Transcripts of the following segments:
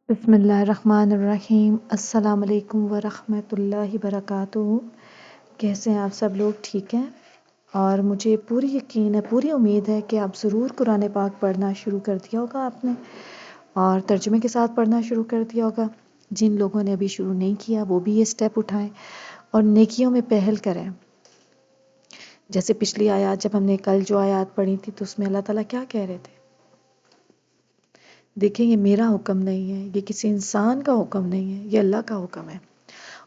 بسم اللہ الرحمن الرحیم۔ السلام علیکم ورحمۃ اللہ وبرکاتہ۔ کیسے ہیں آپ سب لوگ؟ ٹھیک ہیں؟ اور مجھے پوری یقین ہے، پوری امید ہے کہ آپ ضرور قرآن پاک پڑھنا شروع کر دیا ہوگا آپ نے، اور ترجمے کے ساتھ پڑھنا شروع کر دیا ہوگا۔ جن لوگوں نے ابھی شروع نہیں کیا وہ بھی یہ سٹیپ اٹھائیں اور نیکیوں میں پہل کریں۔ جیسے پچھلی آیات جب ہم نے کل جو آیات پڑھی تھی تو اس میں اللہ تعالیٰ کیا کہہ رہے تھے؟ دیکھیں، یہ میرا حکم نہیں ہے، یہ کسی انسان کا حکم نہیں ہے، یہ اللہ کا حکم ہے۔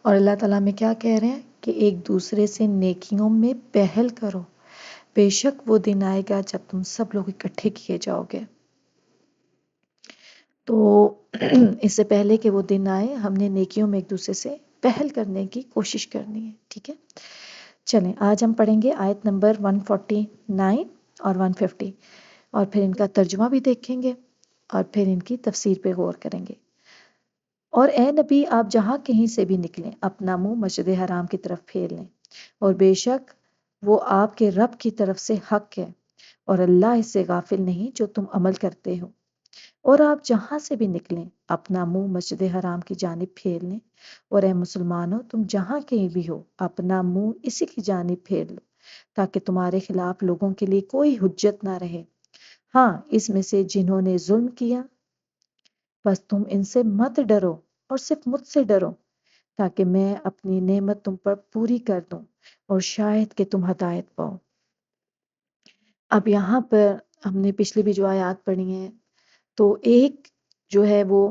اور اللہ تعالیٰ میں کیا کہہ رہے ہیں کہ ایک دوسرے سے نیکیوں میں پہل کرو، بے شک وہ دن آئے گا جب تم سب لوگ اکٹھے کیے جاؤ گے۔ تو اس سے پہلے کہ وہ دن آئے ہم نے نیکیوں میں ایک دوسرے سے پہل کرنے کی کوشش کرنی ہے، ٹھیک ہے؟ چلیں آج ہم پڑھیں گے آیت نمبر 149 اور 150، اور پھر ان کا ترجمہ بھی دیکھیں گے اور پھر ان کی تفسیر پہ غور کریں گے۔ اور اے نبی، آپ جہاں کہیں سے بھی نکلیں اپنا منہ مسجد حرام کی طرف پھیر لیں، اور بے شک وہ آپ کے رب کی طرف سے حق ہے، اور اللہ اس سے غافل نہیں جو تم عمل کرتے ہو۔ اور آپ جہاں سے بھی نکلیں اپنا منہ مسجد حرام کی جانب پھیر لیں، اور اے مسلمانوں تم جہاں کہیں بھی ہو اپنا منہ اسی کی جانب پھیر لو، تاکہ تمہارے خلاف لوگوں کے لیے کوئی حجت نہ رہے۔ ہاں، اس میں سے جنہوں نے ظلم کیا، بس تم ان سے مت ڈرو اور صرف مجھ سے ڈرو، تاکہ میں اپنی نعمت تم پر پوری کر دوں اور شاید کہ تم ہدایت پاؤ۔ اب یہاں پر ہم نے پچھلی بھی جو آیات پڑھی ہیں تو ایک جو ہے وہ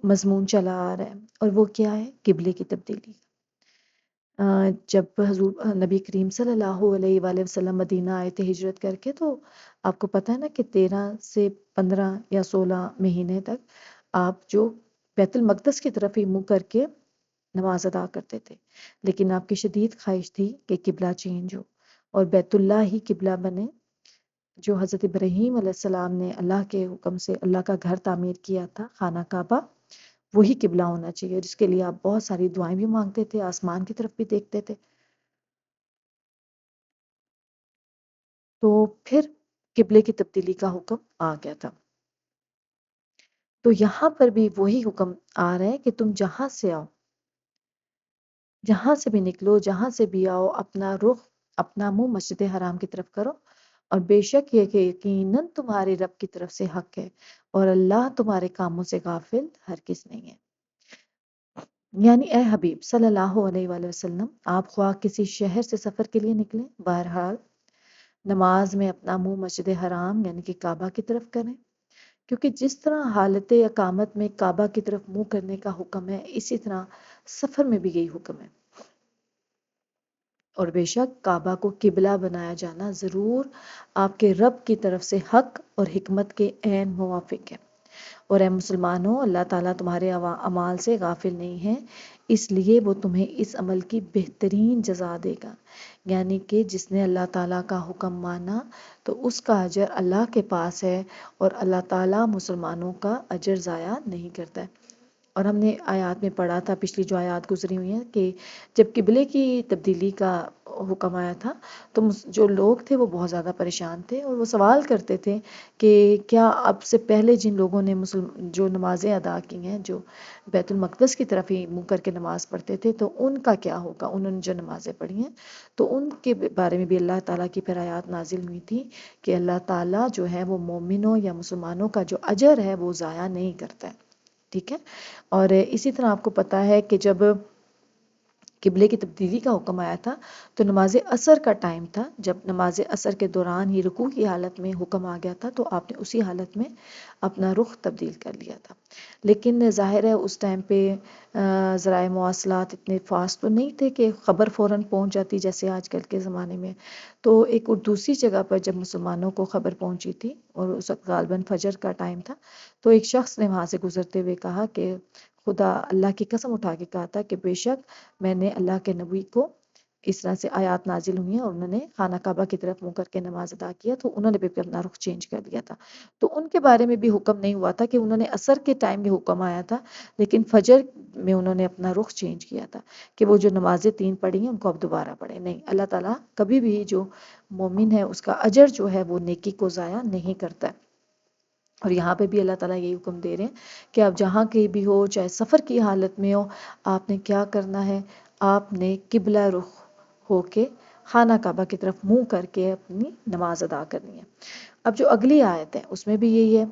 مضمون چلا آ رہا ہے، اور وہ کیا ہے؟ قبلے کی تبدیلی۔ جب حضور نبی کریم صلی اللہ علیہ وآلہ وسلم مدینہ آئے تھے ہجرت کر کے، تو آپ کو پتہ ہے نا کہ 13 سے 15 یا 16 مہینے تک آپ جو بیت المقدس کی طرف ہی منہ کر کے نماز ادا کرتے تھے، لیکن آپ کی شدید خواہش تھی کہ قبلہ چینج ہو اور بیت اللہ ہی قبلہ بنے۔ جو حضرت ابراہیم علیہ السلام نے اللہ کے حکم سے اللہ کا گھر تعمیر کیا تھا، خانہ کعبہ، وہی قبلہ ہونا چاہیے، جس کے لیے آپ بہت ساری دعائیں بھی مانگتے تھے، آسمان کی طرف بھی دیکھتے تھے۔ تو پھر قبلے کی تبدیلی کا حکم آ گیا تھا۔ تو یہاں پر بھی وہی حکم آ رہا ہے کہ تم جہاں سے آؤ، جہاں سے بھی نکلو، جہاں سے بھی آؤ، اپنا رخ، اپنا منہ مسجد حرام کی طرف کرو، اور بے شک یہ کہ یقیناً تمہارے رب کی طرف سے حق ہے، اور اللہ تمہارے کاموں سے غافل ہرگز نہیں ہے۔ یعنی اے حبیب صلی اللہ علیہ وآلہ وسلم، آپ خواہ کسی شہر سے سفر کے لیے نکلیں، بہرحال نماز میں اپنا منہ مسجد حرام یعنی کہ کعبہ کی طرف کریں، کیونکہ جس طرح حالت اقامت میں کعبہ کی طرف منہ کرنے کا حکم ہے، اسی طرح سفر میں بھی یہی حکم ہے۔ اور بے شک کعبہ کو قبلہ بنایا جانا ضرور آپ کے رب کی طرف سے حق اور حکمت کے عین موافق ہے۔ اور اے مسلمانوں، اللہ تعالیٰ تمہارے اعمال سے غافل نہیں ہے، اس لیے وہ تمہیں اس عمل کی بہترین جزا دے گا۔ یعنی کہ جس نے اللہ تعالیٰ کا حکم مانا تو اس کا اجر اللہ کے پاس ہے، اور اللہ تعالیٰ مسلمانوں کا اجر ضائع نہیں کرتا ہے۔ اور ہم نے آیات میں پڑھا تھا، پچھلی جو آیات گزری ہوئی ہیں، کہ جب قبلے کی تبدیلی کا حکم آیا تھا تو جو لوگ تھے وہ بہت زیادہ پریشان تھے، اور وہ سوال کرتے تھے کہ کیا اب سے پہلے جن لوگوں نے جو نمازیں ادا کی ہیں، جو بیت المقدس کی طرف ہی منہ کر کے نماز پڑھتے تھے، تو ان کا کیا ہوگا؟ انہوں نے جو نمازیں پڑھی ہیں تو ان کے بارے میں بھی اللہ تعالیٰ کی پھر آیات نازل ہوئی تھی کہ اللہ تعالیٰ جو ہے وہ مومنوں یا مسلمانوں کا جو اجر ہے وہ ضائع نہیں کرتا ہے، ٹھیک ہے؟ اور اسی طرح آپ کو پتہ ہے کہ جب قبلے کی تبدیلی کا حکم آیا تھا تو نماز عصر کا ٹائم تھا، جب نماز عصر کے دوران ہی رکوع کی حالت میں حکم آ گیا تھا تو آپ نے اسی حالت میں اپنا رخ تبدیل کر لیا تھا۔ لیکن ظاہر ہے اس ٹائم پہ ذرائع مواصلات اتنے فاسٹ تو نہیں تھے کہ خبر فوراً پہنچ جاتی جیسے آج کل کے زمانے میں۔ تو ایک اور دوسری جگہ پر جب مسلمانوں کو خبر پہنچی تھی، اور اس وقت غالباً فجر کا ٹائم تھا، تو ایک شخص نے وہاں سے گزرتے ہوئے کہا کہ خدا اللہ کی قسم اٹھا کے کہا تھا کہ بے شک میں نے اللہ کے نبی کو اس طرح سے آیات نازل ہوئی ہیں اور انہوں نے خانہ کعبہ کی طرف منہ کر کے نماز ادا کیا، تو انہوں نے بھی اپنا رخ چینج کر لیا تھا۔ تو ان کے بارے میں بھی حکم نہیں ہوا تھا کہ انہوں نے عصر کے ٹائم میں حکم آیا تھا، لیکن فجر میں انہوں نے اپنا رخ چینج کیا تھا کہ وہ جو نمازیں 3 پڑھی ہیں ان کو اب دوبارہ پڑھیں۔ نہیں، اللہ تعالیٰ کبھی بھی جو مومن ہے اس کا اجر جو ہے وہ نیکی کو ضائع نہیں کرتا ہے۔ اور یہاں پہ بھی اللہ تعالیٰ یہی حکم دے رہے ہیں کہ آپ جہاں کہیں بھی ہو، چاہے سفر کی حالت میں ہو، آپ نے کیا کرنا ہے، آپ نے قبلہ رخ ہو کے خانہ کعبہ کی طرف منہ کر کے اپنی نماز ادا کرنی ہے۔ اب جو اگلی آیت ہے اس میں بھی یہی ہے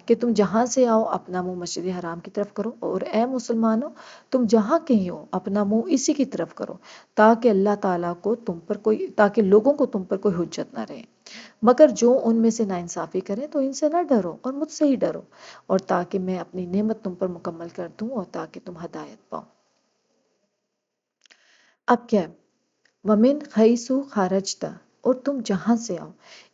کہ تم جہاں سے آؤ اپنا منہ مسجد حرام کی طرف کرو، اور اے مسلمانوں تم جہاں کہیں ہو اپنا منہ اسی کی طرف کرو، تاکہ اللہ تعالیٰ کو تم پر کوئی، تاکہ لوگوں کو تم پر کوئی حجت نہ رہے، مگر جو ان میں سے ناانصافی کریں تو ان سے نہ ڈرو اور مجھ سے ہی ڈرو، اور تاکہ میں اپنی نعمت تم پر مکمل کر دوں اور تاکہ تم ہدایت پاؤ۔ اب کیا ہے، ومن حیث خرجت، اور تم جہاں سے آؤ۔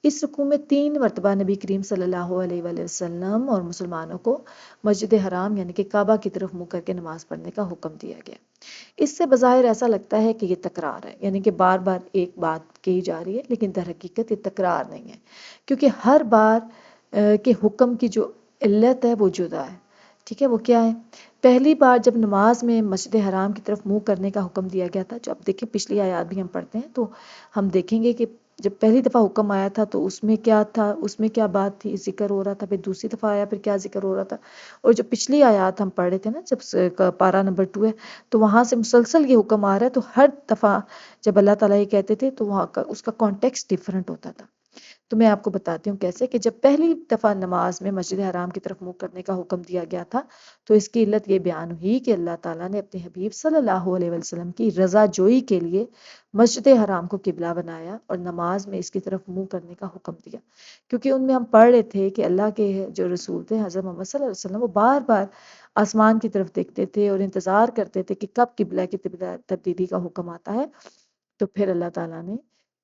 اس رکوع میں 3 مرتبہ نبی کریم صلی اللہ علیہ وآلہ وسلم اور مسلمانوں کو مسجد حرام یعنی کہ کعبہ کی طرف منہ کر کے نماز پڑھنے کا حکم دیا گیا۔ اس سے بظاہر ایسا لگتا ہے کہ یہ تکرار ہے، یعنی کہ بار بار ایک بات کہی جا رہی ہے، لیکن در حقیقت یہ تکرار نہیں ہے، کیونکہ ہر بار کے حکم کی جو علت ہے وہ جدا ہے۔ ٹھیک ہے، وہ کیا ہے؟ پہلی بار جب نماز میں مسجد حرام کی طرف منہ کرنے کا حکم دیا گیا تھا، جو اب دیکھیں پچھلی آیات بھی ہم پڑھتے ہیں تو ہم دیکھیں گے کہ جب پہلی دفعہ حکم آیا تھا تو اس میں کیا تھا، اس میں کیا بات تھی، ذکر ہو رہا تھا، پھر دوسری دفعہ آیا پھر کیا ذکر ہو رہا تھا، اور جو پچھلی آیات ہم پڑھ رہے تھے نا، جب پارہ نمبر 2 ہے تو وہاں سے مسلسل یہ حکم آ رہا ہے، تو ہر دفعہ جب اللہ تعالیٰ یہ کہتے تھے تو وہاں کا اس کا کانٹیکسٹ ڈیفرنٹ ہوتا تھا۔ تو میں آپ کو بتاتی ہوں کیسے، کہ جب پہلی دفعہ نماز میں مسجد حرام کی طرف منہ کرنے کا حکم دیا گیا تھا تو اس کی علت یہ بیان ہوئی کہ اللہ تعالیٰ نے اپنے حبیب صلی اللہ علیہ وسلم کی رضا جوئی کے لیے مسجد حرام کو قبلہ بنایا اور نماز میں اس کی طرف منہ کرنے کا حکم دیا، کیونکہ ان میں ہم پڑھ رہے تھے کہ اللہ کے جو رسول تھے حضرت محمد صلی اللہ علیہ وسلم، وہ بار بار آسمان کی طرف دیکھتے تھے اور انتظار کرتے تھے کہ کب قبلہ کی تبدیلی کا حکم آتا ہے، تو پھر اللہ تعالیٰ نے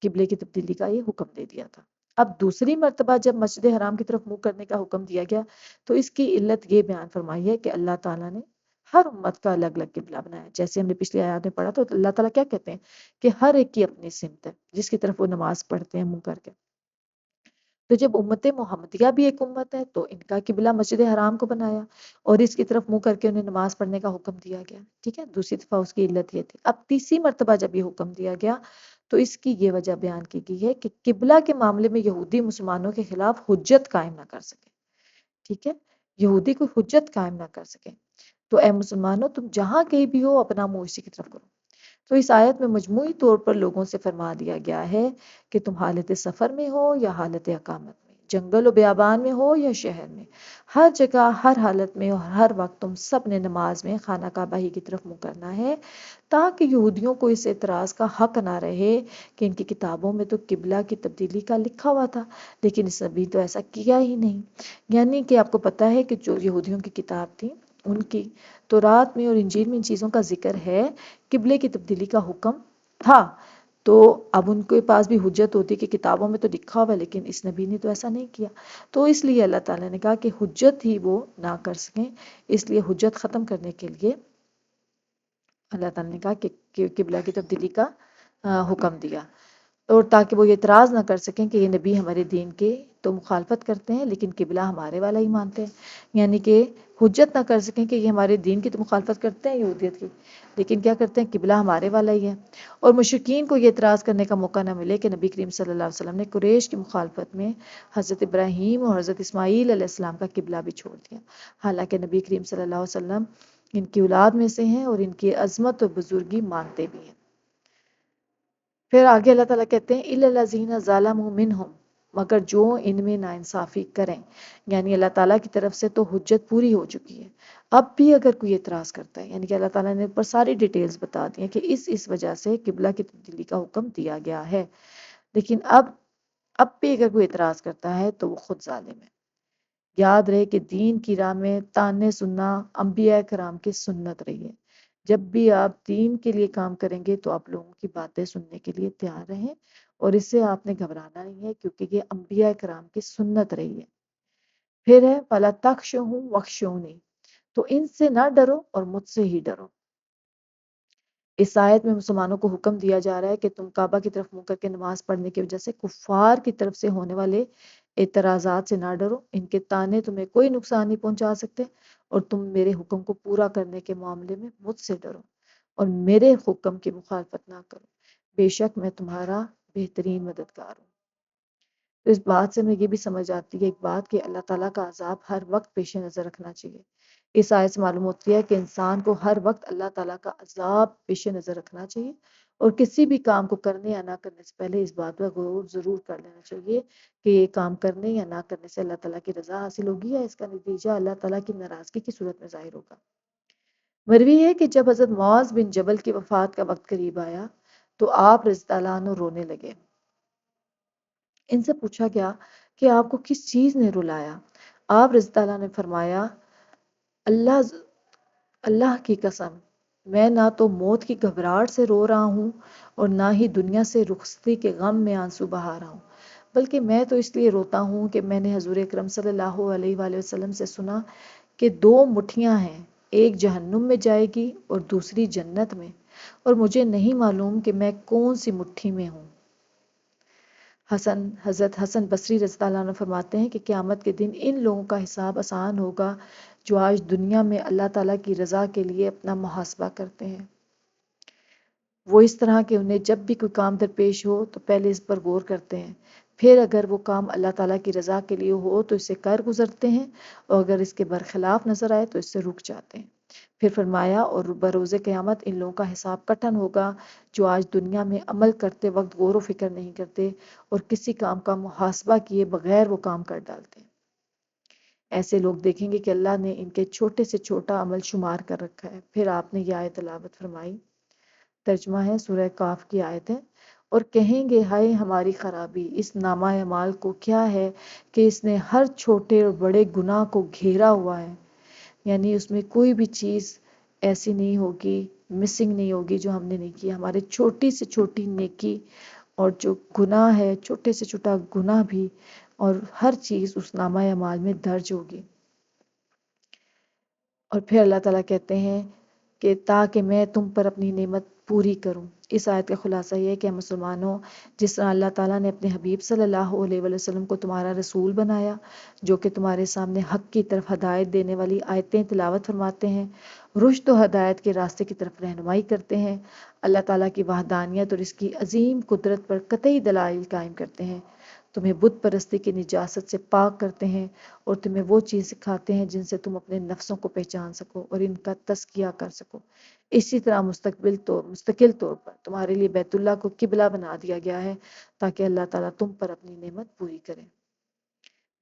قبلے کی تبدیلی کا یہ حکم دے دیا تھا۔ اب دوسری مرتبہ جب مسجد حرام کی طرف منہ کرنے کا حکم دیا گیا تو اس کی علت یہ بیان فرمائی ہے کہ اللہ تعالیٰ نے ہر امت کا الگ الگ قبلہ بنایا، جیسے ہم نے پچھلی آیات میں پڑھا تو اللہ تعالیٰ کیا کہتے ہیں کہ ہر ایک کی اپنی سمت ہے جس کی طرف وہ نماز پڑھتے ہیں منہ کر کے۔ تو جب امت محمدیہ بھی ایک امت ہے تو ان کا قبلہ مسجد حرام کو بنایا اور اس کی طرف منہ کر کے انہیں نماز پڑھنے کا حکم دیا گیا۔ ٹھیک ہے، دوسری دفعہ اس کی علت یہ تھی۔ اب تیسری مرتبہ جب یہ حکم دیا گیا تو اس کی یہ وجہ بیان کی گئی ہے کہ قبلہ کے معاملے میں یہودی مسلمانوں کے خلاف حجت قائم نہ کر سکے۔ ٹھیک ہے، یہودی کوئی حجت قائم نہ کر سکے، تو اے مسلمانوں تم جہاں کہیں بھی ہو اپنا منہ اسی کی طرف کرو۔ تو اس آیت میں مجموعی طور پر لوگوں سے فرما دیا گیا ہے کہ تم حالت سفر میں ہو یا حالت اقامت میں، جنگل و بیابان میں ہو یا شہر میں، ہر جگہ ہر حالت میں اور ہر وقت تم سب نے نماز میں خانہ کعبہ ہی کی طرف منہ کرنا ہے، تاکہ یہودیوں کو اس اعتراض کا حق نہ رہے کہ ان کی کتابوں میں تو قبلہ کی تبدیلی کا لکھا ہوا تھا لیکن اس نبی تو ایسا کیا ہی نہیں۔ یعنی کہ آپ کو پتہ ہے کہ جو یہودیوں کی کتاب تھی ان کی تورات میں اور انجیل میں ان چیزوں کا ذکر ہے، قبلے کی تبدیلی کا حکم تھا، تو اب ان کے پاس بھی حجت ہوتی کہ کتابوں میں تو لکھا ہوا ہے لیکن اس نبی نے تو ایسا نہیں کیا، تو اس لیے اللہ تعالیٰ نے کہا کہ حجت ہی وہ نہ کر سکیں، اس لیے حجت ختم کرنے کے لیے اللہ تعالیٰ نے کہا کہ قبلہ کی تبدیلی کا حکم دیا، اور تاکہ وہ یہ اعتراض نہ کر سکیں کہ یہ نبی ہمارے دین کے تو مخالفت کرتے ہیں لیکن قبلہ ہمارے والا ہی مانتے ہیں، یعنی کہ حجت نہ کر سکیں کہ یہ ہمارے دین کی تو مخالفت کرتے ہیں یہودیت کی لیکن کیا کرتے ہیں، قبلہ ہمارے والا ہی ہے، اور مشرکین کو یہ اعتراض کرنے کا موقع نہ ملے کہ نبی کریم صلی اللہ علیہ وسلم نے قریش کی مخالفت میں حضرت ابراہیم اور حضرت اسماعیل علیہ السلام کا قبلہ بھی چھوڑ دیا، حالانکہ نبی کریم صلی اللہ علیہ وسلم ان کی اولاد میں سے ہیں اور ان کی عظمت اور بزرگی مانتے بھی ہیں۔ پھر آگے اللہ تعالیٰ کہتے ہیں اِلَّا الَّذِينَ ظَلَمُوا مِنْهُمْ، مگر جو ان میں ناانصافی کریں، یعنی اللہ تعالیٰ کی طرف سے تو حجت پوری ہو چکی ہے، اب بھی اگر کوئی اعتراض کرتا ہے، یعنی کہ اللہ تعالیٰ نے اوپر ساری ڈیٹیلز بتا دی ہیں کہ اس وجہ سے قبلہ کی تبدیلی کا حکم دیا گیا ہے، لیکن اب بھی اگر کوئی اعتراض کرتا ہے تو وہ خود ظالم ہے۔ یاد رہے کہ دین کی راہ میں تانے سننا انبیاء کرام کی سنت رہی ہے، جب بھی آپ دین کے لیے کام کریں گے تو آپ لوگوں کی باتیں سننے کے لیے تیار رہیں، اور اس سے آپ نے گھبرانا نہیں ہے کیونکہ یہ انبیاء کرام کی سنت رہی ہے۔ پھر ہے فَلَا تَخْشَوْهُمْ وَاخْشَوْنِي، تو ان سے نہ ڈرو اور مجھ سے ہی ڈرو۔ اس آیت میں مسلمانوں کو حکم دیا جا رہا ہے کہ تم کعبہ کی طرف منہ کر کے نماز پڑھنے کی وجہ سے کفار کی طرف سے ہونے والے اعتراضات سے نہ ڈرو، ان کے طعنے تمہیں کوئی نقصان نہیں پہنچا سکتے، اور تم میرے حکم کو پورا کرنے کے معاملے میں مجھ سے ڈرو اور میرے حکم کی مخالفت نہ کرو، بے شک میں تمہارا بہترین مددگار ہوں۔ تو اس بات سے ہمیں یہ بھی سمجھ آتی ہے ایک بات کہ اللہ تعالیٰ کا عذاب ہر وقت پیش نظر رکھنا چاہیے۔ اس آیت سے معلوم ہوتی ہے کہ انسان کو ہر وقت اللہ تعالیٰ کا عذاب پیش نظر رکھنا چاہیے، اور کسی بھی کام کو کرنے یا نہ کرنے سے پہلے اس بات پر غور ضرور کر لینا چاہیے کہ یہ کام کرنے یا نہ کرنے سے اللہ تعالیٰ کی رضا حاصل ہوگی یا اس کا نتیجہ اللہ تعالیٰ کی ناراضگی کی صورت میں ظاہر ہوگا۔ مروی ہے کہ جب حضرت معاذ بن جبل کی وفات کا وقت قریب آیا تو آپ رضی اللہ عنہ رونے لگے۔ ان سے پوچھا گیا کہ آپ کو کس چیز نے رلایا؟ آپ رضی اللہ عنہ نے فرمایا، اللہ اللہ کی قسم، میں نہ تو موت کی گھبراہٹ سے رو رہا ہوں اور نہ ہی دنیا سے رخصتی کے غم میں آنسو بہا رہا ہوں، بلکہ میں تو اس لیے روتا ہوں کہ میں نے حضور اکرم صلی اللہ علیہ وآلہ وسلم سے سنا کہ دو مٹھیاں ہیں، ایک جہنم میں جائے گی اور دوسری جنت میں، اور مجھے نہیں معلوم کہ میں کون سی مٹھی میں ہوں۔ حضرت حسن بصری رضی اللہ عنہ فرماتے ہیں کہ قیامت کے دن ان لوگوں کا حساب آسان ہوگا جو آج دنیا میں اللہ تعالیٰ کی رضا کے لیے اپنا محاسبہ کرتے ہیں۔ وہ اس طرح کہ انہیں جب بھی کوئی کام درپیش ہو تو پہلے اس پر غور کرتے ہیں، پھر اگر وہ کام اللہ تعالیٰ کی رضا کے لیے ہو تو اسے کر گزرتے ہیں، اور اگر اس کے برخلاف نظر آئے تو اس سے رک جاتے ہیں۔ پھر فرمایا، اور بروز قیامت ان لوگوں کا حساب کٹھن ہوگا جو آج دنیا میں عمل کرتے وقت غور و فکر نہیں کرتے اور کسی کام کا محاسبہ کیے بغیر وہ کام کر ڈالتے ہیں۔ ایسے لوگ دیکھیں گے کہ اللہ نے ان کے چھوٹے سے چھوٹا عمل شمار کر رکھا ہے۔ پھر آپ نے یہ آیت تلاوت فرمائی، ترجمہ ہے، سورہ کاف کی آیت ہے، اور کہیں گے ہائے ہماری خرابی، اس نامہ اعمال کو کیا ہے کہ اس نے ہر چھوٹے اور بڑے گناہ کو گھیرا ہوا ہے، یعنی اس میں کوئی بھی چیز ایسی نہیں ہوگی، مسنگ نہیں ہوگی جو ہم نے نہیں کی۔ ہمارے چھوٹی سے چھوٹی نیکی اور جو گناہ ہے، چھوٹے سے چھوٹا گناہ بھی، اور ہر چیز اس نامہ اعمال میں درج ہوگی۔ اور پھر اللہ تعالیٰ کہتے ہیں کہ تاکہ میں تم پر اپنی نعمت پوری کروں۔ اس آیت کا خلاصہ یہ ہے کہ مسلمانوں، جس طرح اللہ تعالیٰ نے اپنے حبیب صلی اللہ علیہ وآلہ وسلم کو تمہارا رسول بنایا، جو کہ تمہارے سامنے حق کی طرف ہدایت دینے والی آیتیں تلاوت فرماتے ہیں، رشد و ہدایت کے راستے کی طرف رہنمائی کرتے ہیں، اللہ تعالیٰ کی وحدانیت اور اس کی عظیم قدرت پر قطعی دلائل قائم کرتے ہیں، تمہیں بت پرستی کی نجاست سے پاک کرتے ہیں، اور تمہیں وہ چیز سکھاتے ہیں جن سے تم اپنے نفسوں کو پہچان سکو اور ان کا تزکیہ کر سکو۔ اسی طرح مستقل طور پر تمہارے لیے بیت اللہ کو قبلہ بنا دیا گیا ہے تاکہ اللہ تعالیٰ تم پر اپنی نعمت پوری کرے۔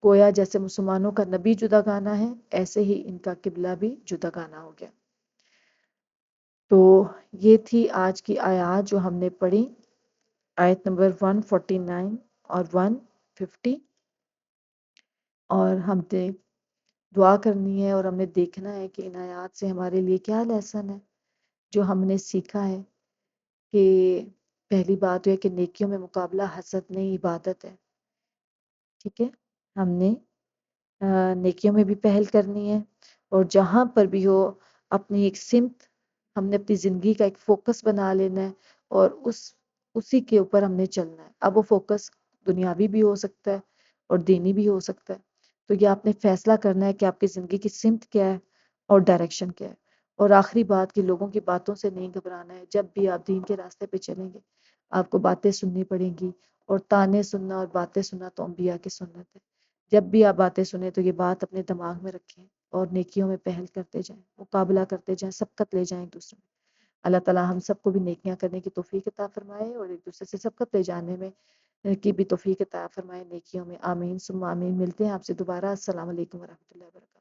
گویا جیسے مسلمانوں کا نبی جدا گانا ہے، ایسے ہی ان کا قبلہ بھی جدا گانا ہو گیا۔ تو یہ تھی آج کی آیات جو ہم نے پڑھی، آیت نمبر 149 اور 150، اور ہم نے دعا کرنی ہے اور ہم نے دیکھنا ہے کہ ان آیات سے ہمارے لیے کیا لیسن ہے جو ہم نے سیکھا ہے۔ کہ پہلی بات یہ ہے کہ نیکیوں میں مقابلہ حسد نہیں، عبادت ہے، ٹھیک ہے۔ ہم نے نیکیوں میں بھی پہل کرنی ہے، اور جہاں پر بھی ہو اپنی ایک سمت، ہم نے اپنی زندگی کا ایک فوکس بنا لینا ہے، اور اسی کے اوپر ہم نے چلنا ہے۔ اب وہ فوکس دنیاوی بھی ہو سکتا ہے اور دینی بھی ہو سکتا ہے، تو یہ آپ نے فیصلہ کرنا ہے کہ آپ کی زندگی کی سمت کیا ہے اور ڈائریکشن کیا ہے۔ اور آخری بات کہ لوگوں کی باتوں سے نہیں گھبرانا ہے۔ جب بھی آپ دین کے راستے پہ چلیں گے آپ کو باتیں سننی پڑیں گی، اور تانے سننا اور باتیں سننا تو انبیاء کی سنت ہے۔ جب بھی آپ باتیں سنیں تو یہ بات اپنے دماغ میں رکھیں اور نیکیوں میں پہل کرتے جائیں، مقابلہ کرتے جائیں، سبقت لے جائیں ایک دوسرے میں۔ اللہ تعالیٰ ہم سب کو بھی نیکیاں کرنے کی توفیق عطا فرمائے، اور ایک دوسرے سے سبقت لے جانے میں کی بھی توفیق عطا فرمائے نیکیوں میں۔ آمین ثم آمین۔ ملتے ہیں آپ سے دوبارہ۔ السلام علیکم ورحمۃ اللہ وبرکاتہ۔